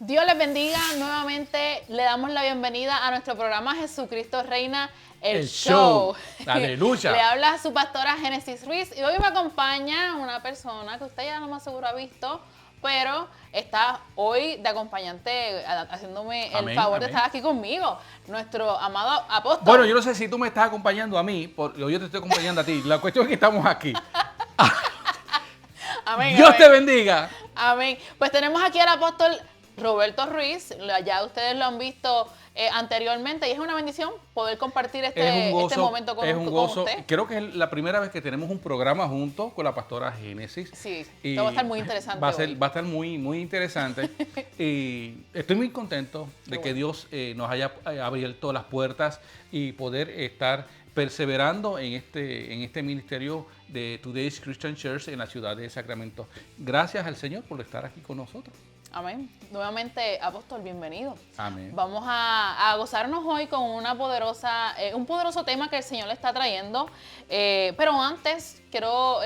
Dios les bendiga nuevamente. Le damos la bienvenida a nuestro programa Jesucristo Reina, el show. Aleluya. Le habla su pastora Génesis Ruiz y hoy me acompaña una persona que usted ya no más seguro ha visto, pero está hoy de acompañante haciéndome el favor de estar aquí conmigo, nuestro amado apóstol. Bueno, yo no sé si tú me estás acompañando a mí, o yo te estoy acompañando a ti. La cuestión es que estamos aquí. Amén, Dios amén. te bendiga. Amén. Pues tenemos aquí al apóstol Roberto Ruiz, ya ustedes lo han visto anteriormente y es una bendición poder compartir este momento con usted. Creo que es la primera vez que tenemos un programa juntos con la pastora Génesis. Sí, va a estar muy interesante. Va a estar muy, muy interesante. Y estoy muy contento de que Dios nos haya abierto las puertas y poder estar perseverando en este ministerio de Today's Christian Church en la ciudad de Sacramento. Gracias al Señor por estar aquí con nosotros. Amén. Nuevamente, apóstol, bienvenido. Amén. Vamos a gozarnos hoy con un poderoso tema que el Señor le está trayendo. Pero antes, quiero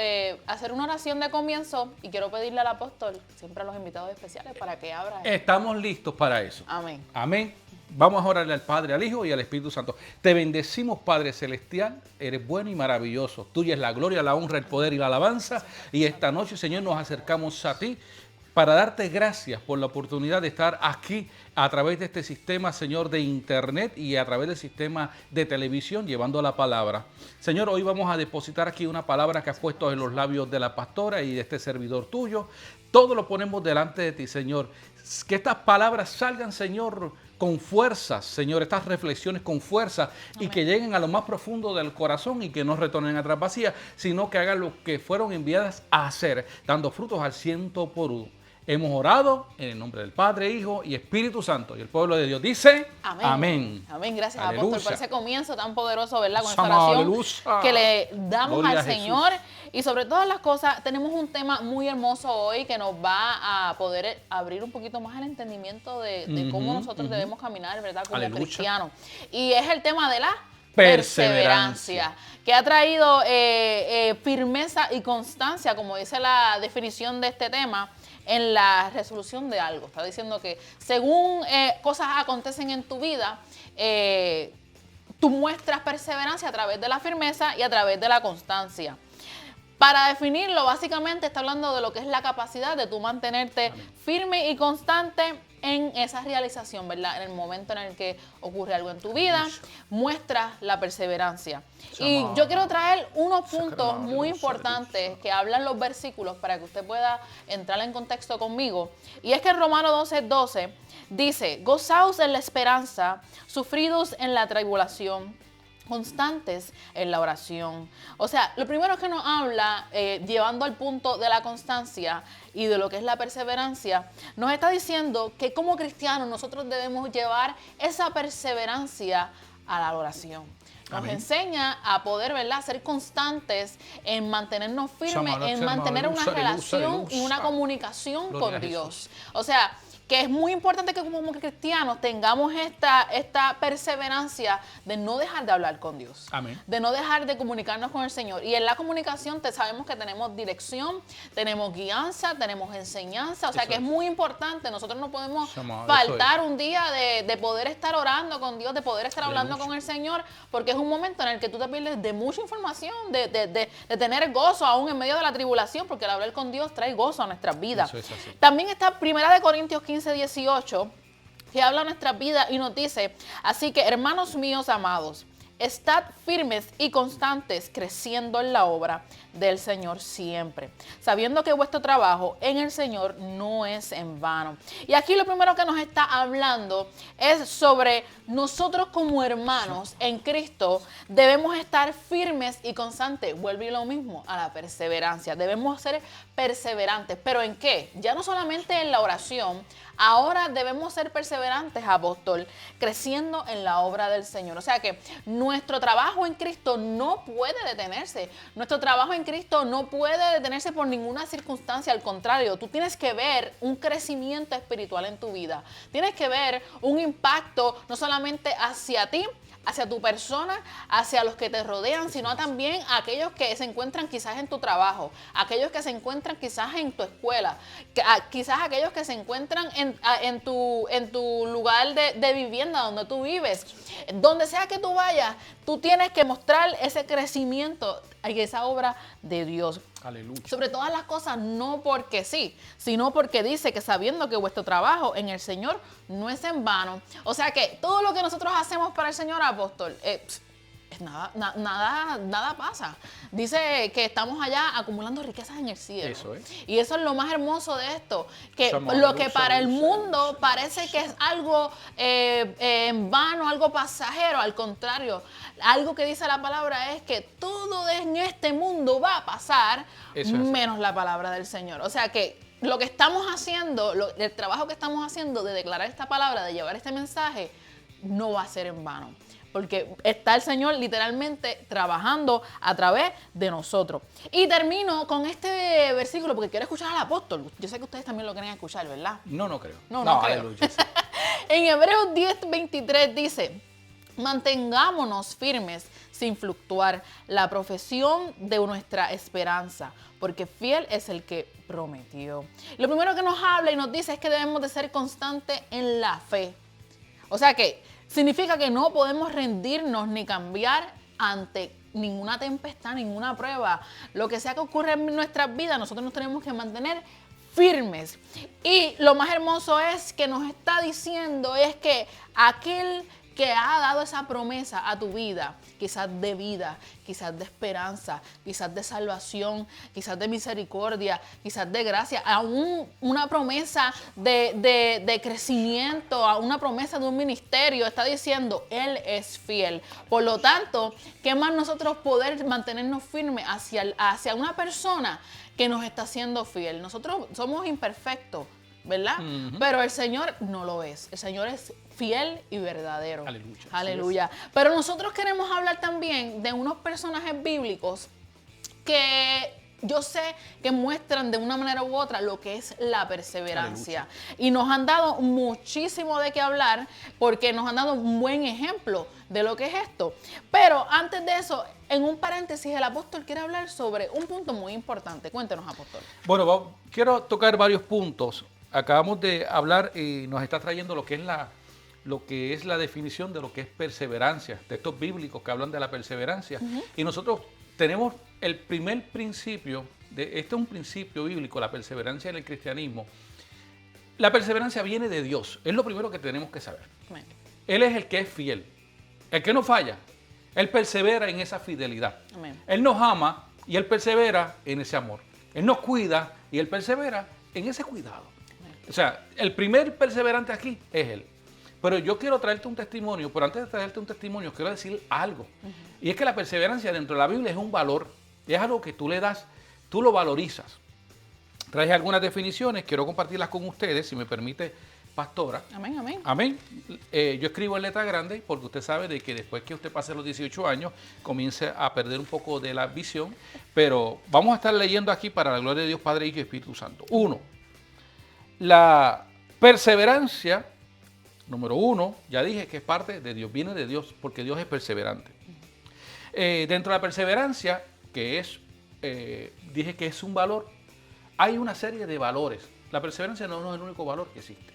hacer una oración de comienzo y quiero pedirle al apóstol, siempre a los invitados especiales, para que abra. Estamos listos para eso. Amén. Amén. Vamos a orarle al Padre, al Hijo y al Espíritu Santo. Te bendecimos, Padre Celestial. Eres bueno y maravilloso. Tuya es la gloria, la honra, el poder y la alabanza. Y esta noche, Señor, nos acercamos a ti para darte gracias por la oportunidad de estar aquí a través de este sistema, Señor, de internet y a través del sistema de televisión, llevando la palabra. Señor, hoy vamos a depositar aquí una palabra que has puesto en los labios de la pastora y de este servidor tuyo. Todo lo ponemos delante de ti, Señor. Que estas palabras salgan, Señor, con fuerza, Señor, estas reflexiones con fuerza. Amén. Y que lleguen a lo más profundo del corazón y que no retornen atrás vacías, sino que hagan lo que fueron enviadas a hacer, dando frutos al 100%. Hemos orado en el nombre del Padre, Hijo y Espíritu Santo. Y el pueblo de Dios dice, amén. Amén. Amén. Gracias, Aleluya. apóstol, por ese comienzo tan poderoso, ¿verdad? Con esta oración que le damos Gloria al Señor. Y sobre todas las cosas, tenemos un tema muy hermoso hoy que nos va a poder abrir un poquito más el entendimiento de cómo nosotros debemos caminar, ¿verdad? Como cristianos. Y es el tema de la perseverancia, que ha traído firmeza y constancia, como dice la definición de este tema, en la resolución de algo. Está diciendo que según cosas acontecen en tu vida, tú muestras perseverancia a través de la firmeza y a través de la constancia. Para definirlo, básicamente está hablando de lo que es la capacidad de tú mantenerte firme y constante en esa realización, ¿verdad? En el momento en el que ocurre algo en tu vida, muestras la perseverancia. Y yo quiero traer unos puntos muy importantes que hablan los versículos para que usted pueda entrar en contexto conmigo. Y es que en Romanos 12:12 dice, gozaos en la esperanza, sufridos en la tribulación, constantes en la oración. O sea, lo primero que nos habla, llevando al punto de la constancia y de lo que es la perseverancia, nos está diciendo que como cristianos nosotros debemos llevar esa perseverancia a la oración. Nos enseña a poder, ¿verdad?, ser constantes en mantenernos firmes, en mantener una relación y una comunicación con Dios. O sea, que es muy importante que como cristianos tengamos esta perseverancia de no dejar de hablar con Dios. Amén. De no dejar de comunicarnos con el Señor. Y en la comunicación sabemos que tenemos dirección, tenemos guianza, tenemos enseñanza. O sea que es muy importante. Nosotros no podemos faltar un día de poder estar orando con Dios, de poder estar hablando con el Señor, porque es un momento en el que tú te pierdes de mucha información, de tener gozo aún en medio de la tribulación, porque el hablar con Dios trae gozo a nuestras vidas. Eso es así. También está 1 Corintios 15:18, que habla nuestra vida y nos dice, así que hermanos míos amados, estad firmes y constantes creciendo en la obra del Señor siempre, sabiendo que vuestro trabajo en el Señor no es en vano. Y aquí lo primero que nos está hablando es sobre nosotros como hermanos en Cristo debemos estar firmes y constantes. Vuelve lo mismo a la perseverancia. Debemos ser perseverantes. ¿Pero en qué? Ya no solamente en la oración. Ahora debemos ser perseverantes, apóstol, creciendo en la obra del Señor. O sea que nuestro trabajo en Cristo no puede detenerse. Nuestro trabajo en Cristo no puede detenerse por ninguna circunstancia. Al contrario, tú tienes que ver un crecimiento espiritual en tu vida. Tienes que ver un impacto no solamente hacia ti, hacia tu persona, hacia los que te rodean, sino también a aquellos que se encuentran quizás en tu trabajo, aquellos que se encuentran quizás en tu escuela, quizás aquellos que se encuentran en tu lugar de vivienda donde tú vives. Donde sea que tú vayas, tú tienes que mostrar ese crecimiento y esa obra de Dios. Aleluya. Sobre todas las cosas, no porque sí, sino porque dice que sabiendo que vuestro trabajo en el Señor no es en vano. O sea que todo lo que nosotros hacemos para el Señor, apóstol, nada pasa. Dice que estamos allá acumulando riquezas en el cielo. Eso es. Y eso es lo más hermoso de esto, que lo que para el mundo parece que es algo en vano, algo pasajero, al contrario, algo que dice la palabra es que todo en este mundo va a pasar, menos la palabra del Señor. O sea que lo que estamos haciendo, el trabajo que estamos haciendo de declarar esta palabra, de llevar este mensaje, no va a ser en vano. Porque está el Señor literalmente trabajando a través de nosotros. Y termino con este versículo porque quiero escuchar al apóstol. Yo sé que ustedes también lo quieren escuchar, ¿verdad? No creo. No creo. Aleluya, sí. En Hebreos 10:23 dice: mantengámonos firmes sin fluctuar la profesión de nuestra esperanza, porque fiel es el que prometió. Lo primero que nos habla y nos dice es que debemos de ser constantes en la fe. O sea que significa que no podemos rendirnos ni cambiar ante ninguna tempestad, ninguna prueba. Lo que sea que ocurra en nuestras vidas, nosotros nos tenemos que mantener firmes. Y lo más hermoso es que nos está diciendo es que aquel que ha dado esa promesa a tu vida, quizás de vida, quizás de esperanza, quizás de salvación, quizás de misericordia, quizás de gracia, aún una promesa de crecimiento, a una promesa de un ministerio, está diciendo, Él es fiel. Por lo tanto, ¿qué más nosotros poder mantenernos firmes hacia una persona que nos está siendo fiel? Nosotros somos imperfectos, ¿verdad? Pero el Señor no lo es. El Señor es fiel y verdadero. Aleluya. Aleluya. Pero nosotros queremos hablar también de unos personajes bíblicos que yo sé que muestran de una manera u otra lo que es la perseverancia. Aleluya. Y nos han dado muchísimo de qué hablar porque nos han dado un buen ejemplo de lo que es esto. Pero antes de eso, en un paréntesis, el apóstol quiere hablar sobre un punto muy importante. Cuéntenos, apóstol. Bueno, quiero tocar varios puntos. Acabamos de hablar y nos está trayendo lo que es la definición de lo que es perseverancia, textos bíblicos que hablan de la perseverancia. Y nosotros tenemos el primer principio, este es un principio bíblico, la perseverancia en el cristianismo. La perseverancia viene de Dios, es lo primero que tenemos que saber. Amén. Él es el que es fiel, el que no falla, Él persevera en esa fidelidad. Amén. Él nos ama y Él persevera en ese amor. Él nos cuida y Él persevera en ese cuidado. O sea, el primer perseverante aquí es Él. Pero yo quiero traerte un testimonio, pero antes de traerte un testimonio, quiero decir algo. Y es que la perseverancia dentro de la Biblia es un valor, es algo que tú le das, tú lo valorizas. Traje algunas definiciones, quiero compartirlas con ustedes, si me permite, pastora. Amén, amén. Amén. Yo escribo en letra grande porque usted sabe de que después que usted pase los 18 años, comience a perder un poco de la visión. Pero vamos a estar leyendo aquí para la gloria de Dios, Padre, Hijo y Espíritu Santo. 1. La perseverancia, número 1, ya dije que es parte de Dios, viene de Dios, porque Dios es perseverante. Dentro de la perseverancia, que es, dije que es un valor, hay una serie de valores. La perseverancia no es el único valor que existe.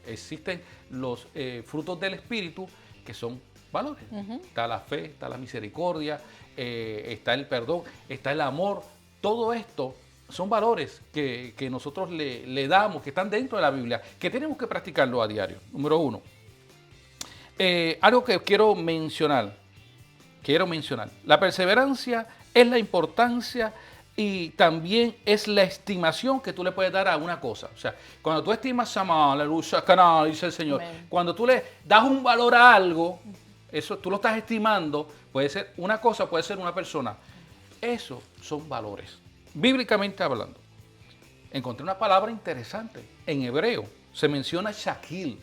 Existen los frutos del Espíritu, que son valores. Está la fe, está la misericordia, está el perdón, está el amor. Todo esto son valores que nosotros le damos, que están dentro de la Biblia, que tenemos que practicarlo a diario. Número 1. Algo que quiero mencionar. La perseverancia es la importancia y también es la estimación que tú le puedes dar a una cosa. O sea, cuando tú estimas, aleluya, dice el Señor, amén. Cuando tú le das un valor a algo, eso tú lo estás estimando, puede ser una cosa, puede ser una persona. Esos son valores. Bíblicamente hablando, encontré una palabra interesante. En hebreo se menciona Shakil.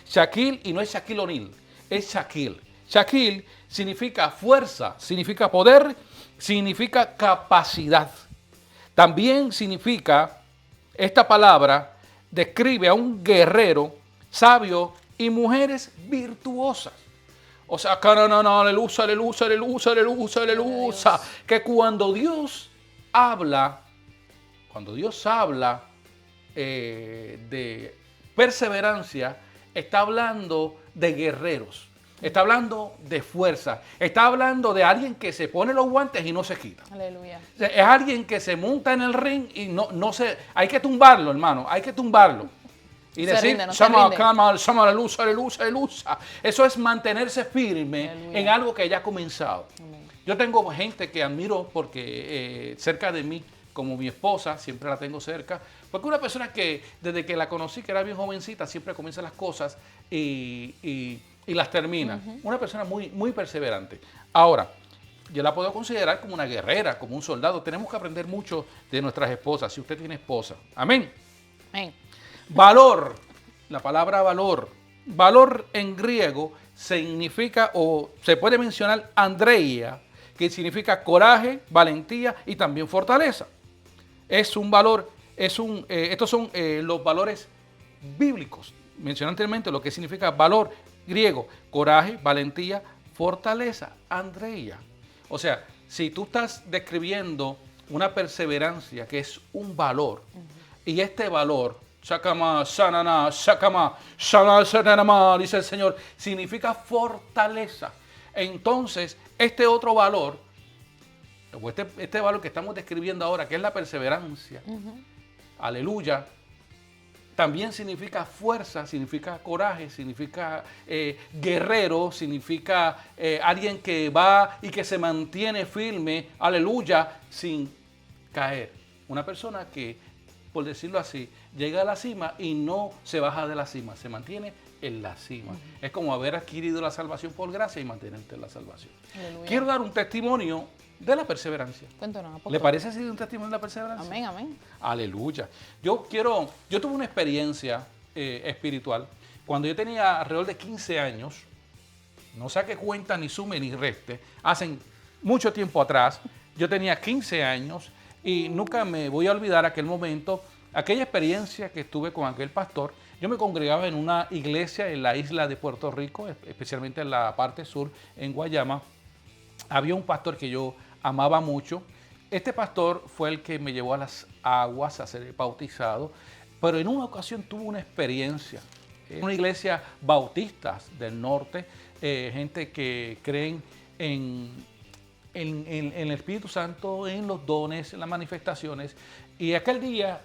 Shakil, y no es Shaquille O'Neal, es Shakil. Shakil significa fuerza, significa poder, significa capacidad. También significa, esta palabra describe a un guerrero sabio y mujeres virtuosas. O sea, aleluya, aleluya, aleluya, aleluya, aleluya. Que cuando Dios habla de perseverancia, está hablando de guerreros, está hablando de fuerza, está hablando de alguien que se pone los guantes y no se quita. Aleluya. Es alguien que se monta en el ring y hay que tumbarlo, hermano, hay que tumbarlo. Y decir, aleluya, aleluya, aleluya. Eso es mantenerse firme en algo que ya ha comenzado. Amén. Yo tengo gente que admiro porque cerca de mí, como mi esposa, siempre la tengo cerca, porque una persona que desde que la conocí, que era bien jovencita, siempre comienza las cosas y las termina. Una persona muy, muy perseverante. Ahora, yo la puedo considerar como una guerrera, como un soldado. Tenemos que aprender mucho de nuestras esposas, si usted tiene esposa. Amén. Amén. Valor, la palabra valor. Valor en griego significa, o se puede mencionar andreia, que significa coraje, valentía y también fortaleza. Es un valor, estos son los valores bíblicos. Mencioné anteriormente lo que significa valor griego, coraje, valentía, fortaleza, andreia. O sea, si tú estás describiendo una perseverancia que es un valor, y este valor, Shakama, Shanana, Shakama, Shanana, dice el Señor, significa fortaleza. Entonces, este otro valor, o este valor que estamos describiendo ahora, que es la perseverancia, aleluya, también significa fuerza, significa coraje, significa guerrero, significa alguien que va y que se mantiene firme, aleluya, sin caer. Una persona que, por decirlo así, llega a la cima y no se baja de la cima, se mantiene en la cima. Es como haber adquirido la salvación por gracia y mantenerte en la salvación. Aleluya. Quiero dar un testimonio de la perseverancia. Cuéntanos, apóstol. ¿Le parece así un testimonio de la perseverancia? Amén, amén. Aleluya. Yo tuve una experiencia espiritual cuando yo tenía alrededor de 15 años. No saque cuenta, ni sume, ni reste. Hace mucho tiempo atrás, yo tenía 15 años y nunca me voy a olvidar aquel momento, aquella experiencia que estuve con aquel pastor. Yo me congregaba en una iglesia en la isla de Puerto Rico, especialmente en la parte sur, en Guayama. Había un pastor que yo amaba mucho. Este pastor fue el que me llevó a las aguas a ser bautizado, pero en una ocasión tuve una experiencia en una iglesia bautista del norte, gente que creen en el Espíritu Santo, en los dones, en las manifestaciones. Y aquel día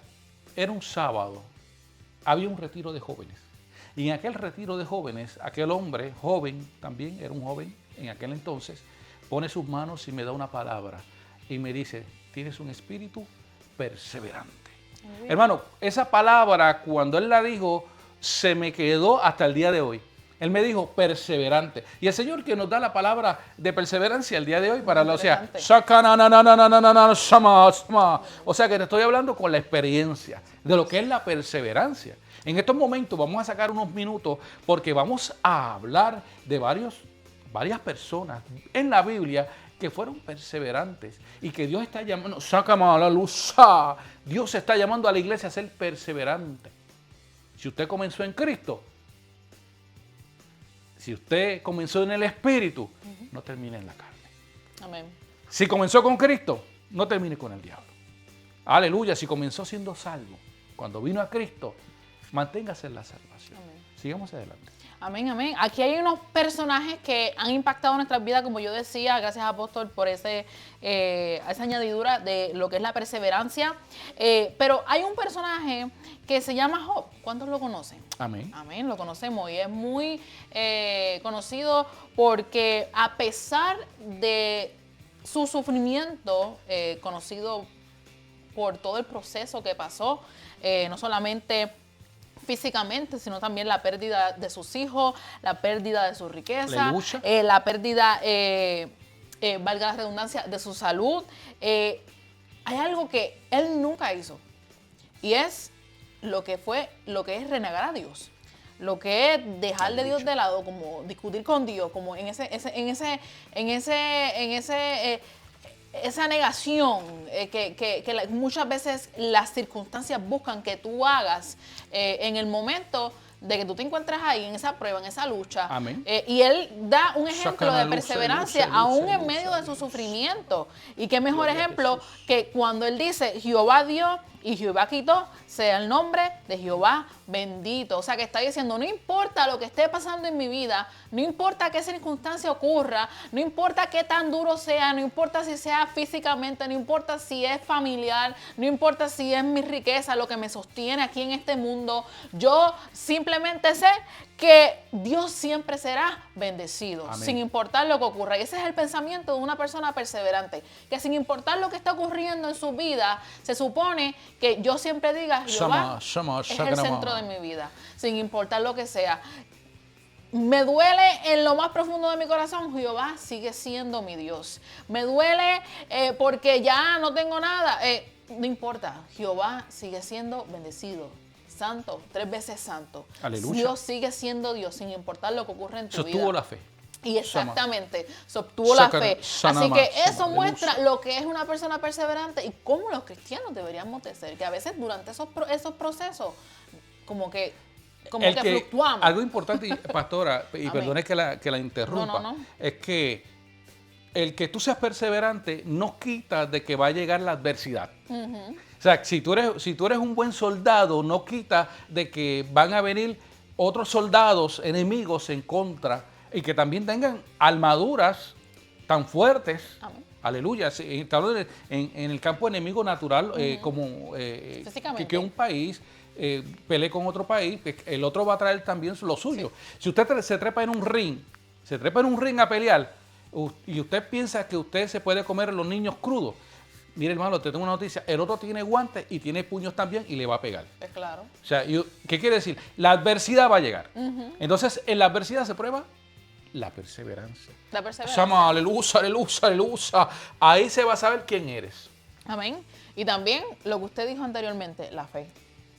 era un sábado, había un retiro de jóvenes. Y en aquel retiro de jóvenes, aquel hombre joven, también era un joven en aquel entonces, pone sus manos y me da una palabra y me dice, tienes un espíritu perseverante. Hermano, esa palabra cuando él la dijo, se me quedó hasta el día de hoy. Él me dijo perseverante. Y el Señor que nos da la palabra de perseverancia el día de hoy para o sea, o sea que te estoy hablando con la experiencia de lo que es la perseverancia. En estos momentos vamos a sacar unos minutos porque vamos a hablar de varias personas en la Biblia que fueron perseverantes y que Dios está llamando, sácame a la luz, Dios está llamando a la iglesia a ser perseverante. Si usted comenzó en Cristo, si usted comenzó en el Espíritu, no termine en la carne. Amén. Si comenzó con Cristo, no termine con el diablo. Aleluya, si comenzó siendo salvo, cuando vino a Cristo, manténgase en la salvación. Amén. Sigamos adelante. Amén, amén. Aquí hay unos personajes que han impactado nuestras vidas, como yo decía, gracias Apóstol por esa añadidura de lo que es la perseverancia. Pero hay un personaje que se llama Job. ¿Cuántos lo conocen? Amén. Amén, lo conocemos y es muy conocido porque a pesar de su sufrimiento, conocido por todo el proceso que pasó, no solamente físicamente, sino también la pérdida de sus hijos, la pérdida de su riqueza, la pérdida, valga la redundancia, de su salud. Hay algo que él nunca hizo y es lo que es renegar a Dios, lo que es dejarle a Dios de lado, como discutir con Dios, como en esa negación que muchas veces las circunstancias buscan que tú hagas en el momento de que tú te encuentras ahí en esa prueba, en esa lucha. Amén. Y Él da un ejemplo Saca de luz, perseverancia luz, aún en luz, medio luz, de su luz. sufrimiento. Y qué mejor Gloria a ejemplo Jesús. que cuando Él dice, Jehová dio y Jehová quitó, sea el nombre de Jehová bendito. O sea, que está diciendo, no importa lo que esté pasando en mi vida, no importa qué circunstancia ocurra, no importa qué tan duro sea, no importa si sea físicamente, no importa si es familiar, no importa si es mi riqueza lo que me sostiene aquí en este mundo, yo simplemente sé que Dios siempre será bendecido, Amén. sin importar lo que ocurra. Y ese es el pensamiento de una persona perseverante, que sin importar lo que está ocurriendo en su vida, se supone que yo siempre diga, Jehová es el centro de mi vida, sin importar lo que sea. Me duele en lo más profundo de mi corazón, Jehová sigue siendo mi Dios. Me duele porque ya no tengo nada, no importa, Jehová sigue siendo bendecido. Santo, 3 veces santo. Aleluya. Dios sigue siendo Dios, sin importar lo que ocurre en tu vida. Sostuvo la fe. Y exactamente, sostuvo la fe. Así que eso muestra aleluya. lo que es una persona perseverante y cómo los cristianos deberíamos de ser. Que a veces durante esos procesos, como que fluctuamos. Algo importante, pastora, y Amén. perdone que la interrumpa, No. es que el que tú seas perseverante no quita de que va a llegar la adversidad. O sea, si tú eres un buen soldado, no quita de que van a venir otros soldados enemigos en contra y que también tengan armaduras tan fuertes. Amén. Aleluya. Está hablando en el campo enemigo natural, como Físicamente. que un país pelee con otro país, el otro va a traer también lo suyo. Sí. Si usted se trepa en un ring a pelear y usted piensa que usted se puede comer los niños crudos, mire, hermano, te tengo una noticia. El otro tiene guantes y tiene puños también y le va a pegar. Es claro. O sea, ¿qué quiere decir? La adversidad va a llegar. Entonces, en la adversidad se prueba la perseverancia. La perseverancia. Llama, aleluya, aleluya, aleluya. Ahí se va a saber quién eres. Amén. Y también lo que usted dijo anteriormente, la fe.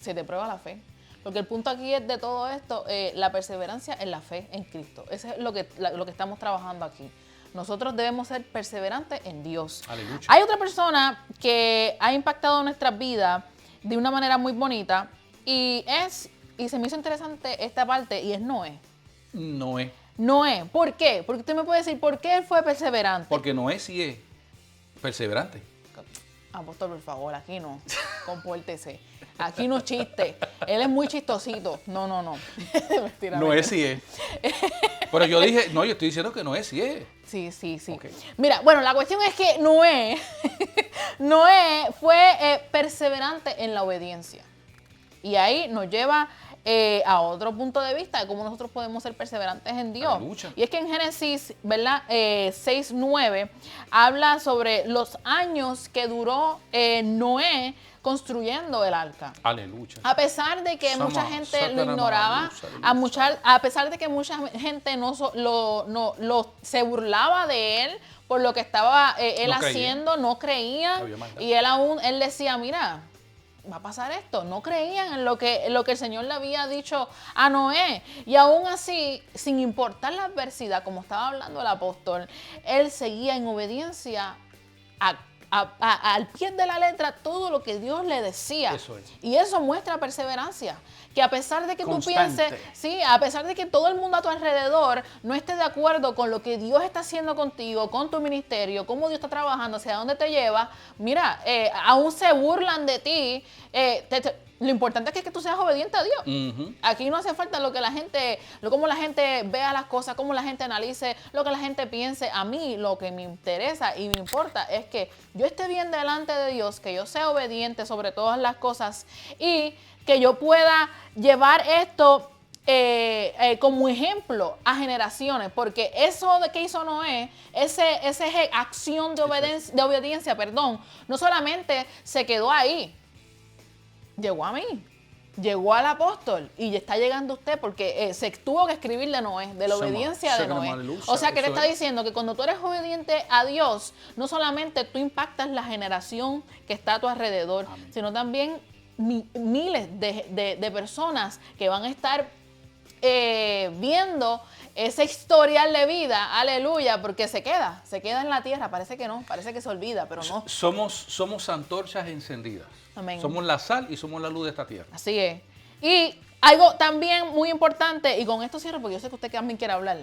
Se te prueba la fe. Porque el punto aquí es de todo esto, la perseverancia en la fe en Cristo. Eso es lo que estamos trabajando aquí. Nosotros debemos ser perseverantes en Dios. Aleluya. Hay otra persona que ha impactado nuestras vidas de una manera muy bonita y se me hizo interesante esta parte y es Noé. Noé. ¿Por qué? Porque usted me puede decir, ¿por qué él fue perseverante? Porque Noé sí es perseverante. Apóstol, por favor, aquí no. Compórtese. Aquí no chiste. Él es muy chistosito. No. Mentira, Noé sí es. Pero yo dije, no, yo estoy diciendo que Noé sí es. Sí. Okay. Mira, bueno, la cuestión es que Noé fue perseverante en la obediencia. Y ahí nos lleva a otro punto de vista de cómo nosotros podemos ser perseverantes en Dios. Aleluya. Y es que en Génesis, ¿verdad? 6:9 habla sobre los años que duró Noé construyendo el arca. Aleluya. A pesar de que mucha gente lo ignoraba, a pesar de que mucha gente se burlaba de él por lo que estaba él haciendo, no creía. Y él decía, mira, va a pasar esto. No creían en lo que el Señor le había dicho a Noé. Y aún así, sin importar la adversidad, como estaba hablando el apóstol, él seguía en obediencia al pie de la letra todo lo que Dios le decía. Eso es. Y eso muestra perseverancia. Que a pesar de que Constante. tú pienses, a pesar de que todo el mundo a tu alrededor no esté de acuerdo con lo que Dios está haciendo contigo, con tu ministerio, cómo Dios está trabajando, hacia dónde te lleva, mira, aún se burlan de ti. Lo importante es que tú seas obediente a Dios. Aquí no hace falta cómo la gente vea las cosas, cómo la gente analice, lo que la gente piense. A mí lo que me interesa y me importa es que yo esté bien delante de Dios, que yo sea obediente sobre todas las cosas y que yo pueda llevar esto como ejemplo a generaciones, porque eso de que hizo Noé, esa acción de obediencia, no solamente se quedó ahí, llegó a mí, llegó al apóstol y está llegando usted porque se tuvo que escribir de Noé, de la obediencia de Noé. O sea, que te está diciendo que cuando tú eres obediente a Dios, no solamente tú impactas la generación que está a tu alrededor, sino también miles de personas que van a estar viendo ese historial de vida, aleluya, porque se queda en la tierra, parece que no, parece que se olvida, pero no. Somos antorchas encendidas. Amén. Somos la sal y somos la luz de esta tierra. Así es. Y Algo también muy importante, y con esto cierro porque yo sé que usted también quiere hablar.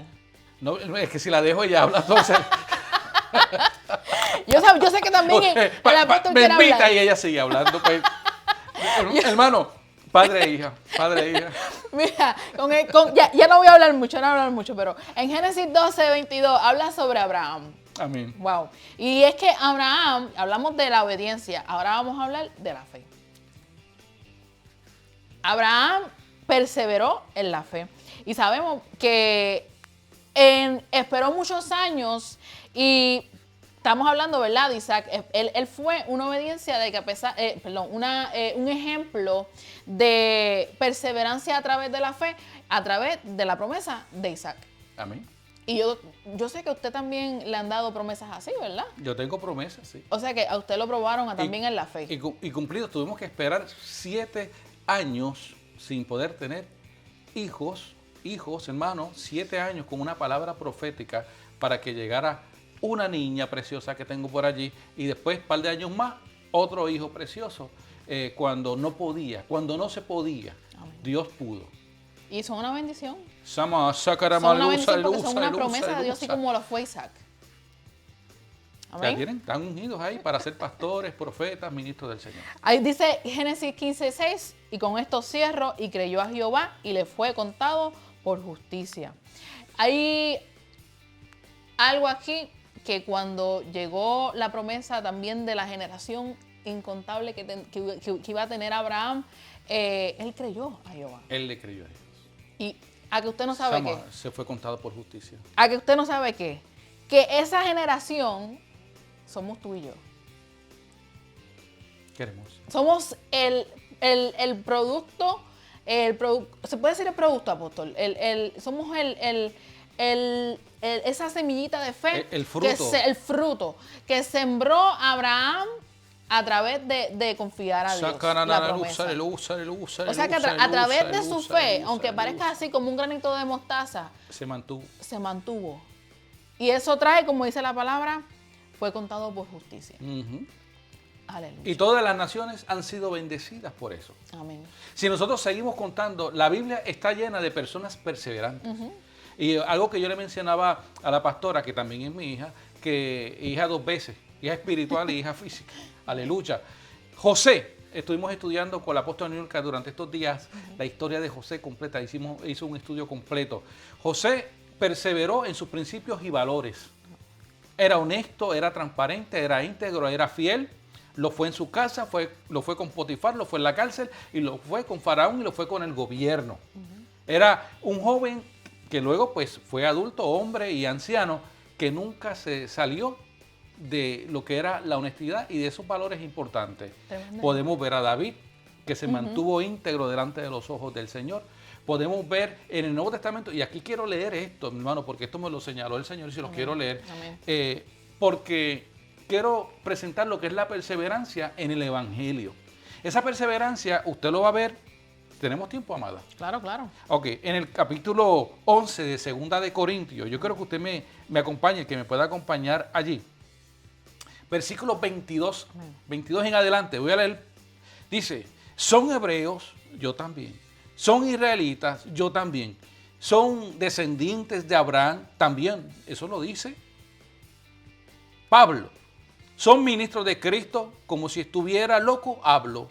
No, es que si la dejo ella habla, entonces... yo sé que también el apóstol quiere hablar. Me invita y ella sigue hablando. Pues. Hermano, padre e hija, padre e hija. Mira, ya no voy a hablar mucho, pero en Génesis 12:22 habla sobre Abraham. Amén. Wow. Y es que Abraham, hablamos de la obediencia, ahora vamos a hablar de la fe. Abraham perseveró en la fe. Y sabemos que esperó muchos años y estamos hablando, ¿verdad, de Isaac? Él fue una obediencia de que a pesar, un ejemplo de perseverancia a través de la fe, a través de la promesa de Isaac. Amén. Y yo sé que a usted también le han dado promesas así, ¿verdad? Yo tengo promesas, sí. O sea que a usted lo probaron también en la fe. Y cumplido, tuvimos que esperar 7 años sin poder tener hijos, hermanos, 7 años con una palabra profética para que llegara una niña preciosa que tengo por allí y después, un par de años más, otro hijo precioso. Cuando no se podía, amén, Dios pudo. Y son una bendición. Son una bendición porque son una promesa de Dios, así como lo fue Isaac. Amén. Ya están ungidos ahí para ser pastores, profetas, ministros del Señor. Ahí dice Génesis 15:6, y con esto cierro, y creyó a Jehová y le fue contado por justicia. Hay algo aquí que cuando llegó la promesa también de la generación incontable que iba a tener Abraham, él creyó a Jehová. Él le creyó a Dios. Y a que usted no sabe qué. Se fue contado por justicia. A que usted no sabe qué. Que esa generación somos tú y yo. Qué hermoso. Somos el producto, se puede decir el producto, apóstol. Somos esa semillita de fe. El fruto. El fruto que sembró Abraham a través de confiar a Dios. La promesa. O sea que a través de su fe, aunque parezca así como un granito de mostaza, se mantuvo. Y eso trae, como dice la palabra, fue contado por justicia. Aleluya. Y todas las naciones han sido bendecidas por eso. Amén. Si nosotros seguimos contando, la Biblia está llena de personas perseverantes. Y algo que yo le mencionaba a la pastora, que también es mi hija, que hija 2 veces, hija espiritual y hija física. Aleluya. José, estuvimos estudiando con el apóstol Niurka durante estos días la historia de José completa, hizo un estudio completo. José perseveró en sus principios y valores. Era honesto, era transparente, era íntegro, era fiel. Lo fue en su casa, lo fue con Potifar, lo fue en la cárcel, y lo fue con Faraón y lo fue con el gobierno. Era un joven que luego pues fue adulto, hombre y anciano, que nunca se salió de lo que era la honestidad y de esos valores importantes. Tremendo. Podemos ver a David, que se mantuvo íntegro delante de los ojos del Señor. Podemos ver en el Nuevo Testamento, y aquí quiero leer esto, mi hermano, porque esto me lo señaló el Señor y se lo quiero leer, porque quiero presentar lo que es la perseverancia en el Evangelio. Esa perseverancia, usted lo va a ver. ¿Tenemos tiempo, amada? Claro, claro. Ok, en el capítulo 11 de Segunda de Corintios, yo quiero que usted me acompañe, que me pueda acompañar allí. Versículo 22 en adelante, voy a leer. Dice, son hebreos, yo también. Son israelitas, yo también. Son descendientes de Abraham, también. Eso lo dice Pablo. Son ministros de Cristo, como si estuviera loco, hablo.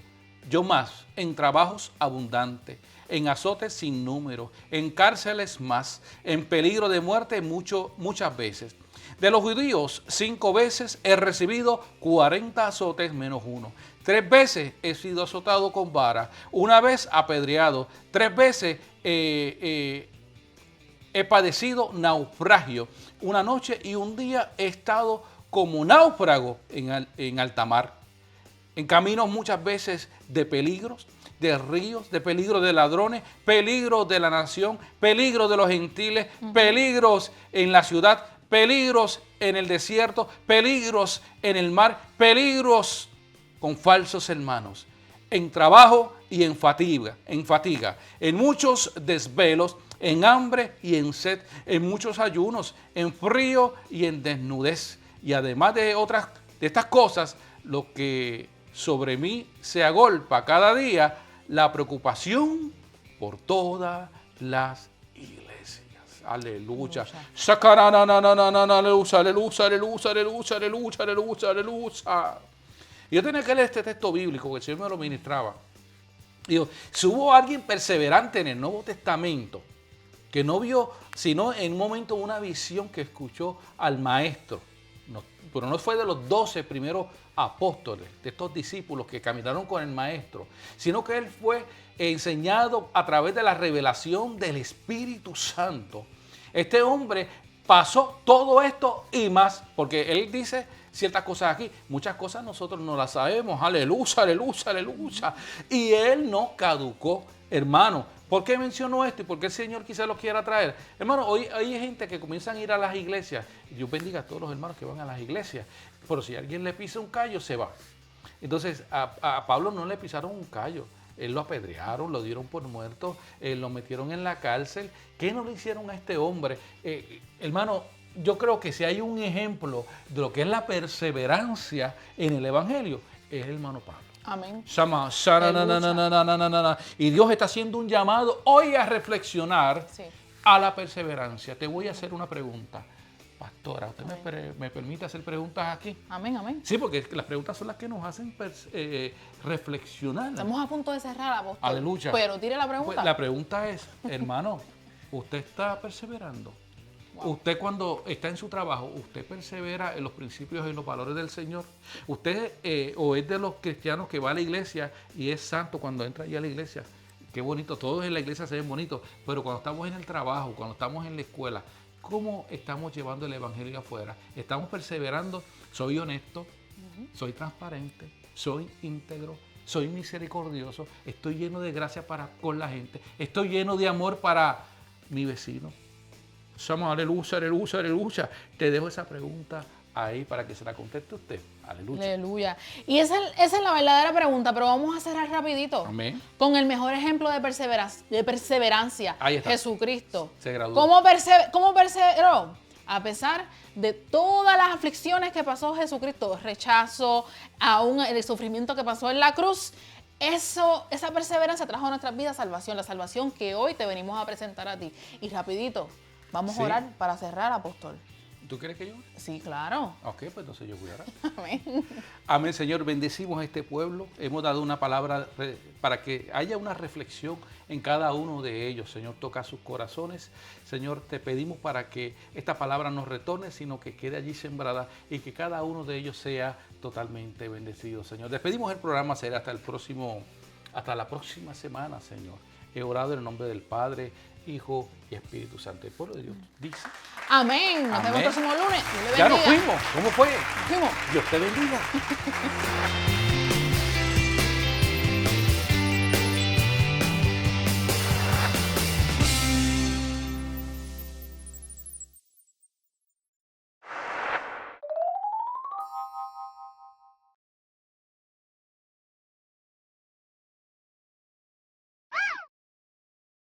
Yo más, en trabajos abundantes, en azotes sin número, en cárceles más, en peligro de muerte muchas veces. De los judíos, 5 veces he recibido 40 azotes menos 1. 3 veces he sido azotado con vara, 1 vez apedreado, 3 veces he padecido naufragio. 1 noche y 1 día he estado como náufrago en alta mar. En caminos muchas veces de peligros, de ríos, de peligros de ladrones, peligros de la nación, peligros de los gentiles, peligros en la ciudad, peligros en el desierto, peligros en el mar, peligros con falsos hermanos, en trabajo y en fatiga, en muchos desvelos, en hambre y en sed, en muchos ayunos, en frío y en desnudez. Y además de estas cosas, lo que sobre mí se agolpa cada día, la preocupación por todas las iglesias. Aleluya. Aleluya. Y yo tenía que leer este texto bíblico que el Señor me lo ministraba. Digo, si hubo alguien perseverante en el Nuevo Testamento, que no vio, sino en un momento una visión que escuchó al Maestro, pero no fue de los 12 primeros apóstoles, de estos discípulos que caminaron con el Maestro, sino que él fue enseñado a través de la revelación del Espíritu Santo. Este hombre pasó todo esto y más, porque él dice ciertas cosas aquí, muchas cosas nosotros no las sabemos, aleluya, aleluya, aleluya, y él no caducó, hermano. ¿Por qué menciono esto y por qué el Señor quizás lo quiera traer? Hermano, hoy hay gente que comienzan a ir a las iglesias. Dios bendiga a todos los hermanos que van a las iglesias. Pero si alguien le pisa un callo, se va. Entonces, a Pablo no le pisaron un callo. Él lo apedrearon, lo dieron por muerto, lo metieron en la cárcel. ¿Qué no le hicieron a este hombre? Hermano, yo creo que si hay un ejemplo de lo que es la perseverancia en el Evangelio, es el hermano Pablo. Amén. Y Dios está haciendo un llamado hoy a reflexionar a la perseverancia. Te voy a hacer una pregunta. Pastora, ¿usted me permite hacer preguntas aquí? Amén, amén. Sí, porque las preguntas son las que nos hacen reflexionar. Estamos a punto de cerrar, apóstol. Aleluya. Pero tire la pregunta. Pues la pregunta es, hermano, ¿usted está perseverando? Wow. Usted cuando está en su trabajo, ¿usted persevera en los principios y en los valores del Señor? ¿Usted o es de los cristianos que va a la iglesia y es santo cuando entra allí a la iglesia? Qué bonito, todos en la iglesia se ven bonitos, pero cuando estamos en el trabajo, cuando estamos en la escuela, ¿cómo estamos llevando el evangelio afuera? ¿Estamos perseverando? ¿Soy honesto? ¿Soy transparente? ¿Soy íntegro? ¿Soy misericordioso? ¿Estoy lleno de gracia para con la gente? ¿Estoy lleno de amor para mi vecino? Somos aleluya, aleluya, aleluya. Te dejo esa pregunta ahí para que se la conteste usted. Aleluya. Aleluya. Y esa es la verdadera pregunta, pero vamos a cerrar rapidito. Amén. Con el mejor ejemplo de perseverancia, ahí está. Jesucristo. Se graduó. ¿Cómo perseveró? A pesar de todas las aflicciones que pasó Jesucristo, rechazo, aún el sufrimiento que pasó en la cruz, esa perseverancia trajo a nuestras vidas salvación, la salvación que hoy te venimos a presentar a ti. Y rapidito, vamos a orar para cerrar, apóstol. ¿Tú crees que yo? Sí, claro. Ok, pues entonces yo voy a orar. Amén. Amén, Señor. Bendecimos a este pueblo. Hemos dado una palabra para que haya una reflexión en cada uno de ellos. Señor, toca sus corazones. Señor, te pedimos para que esta palabra no retorne, sino que quede allí sembrada y que cada uno de ellos sea totalmente bendecido, Señor. Despedimos el programa, será hasta la próxima semana, Señor. He orado en el nombre del Padre, Hijo y Espíritu Santo. El pueblo de Dios dice. Amén. Nos vemos el próximo lunes. Ya nos fuimos. ¿Cómo fue? Nos fuimos. Dios te bendiga.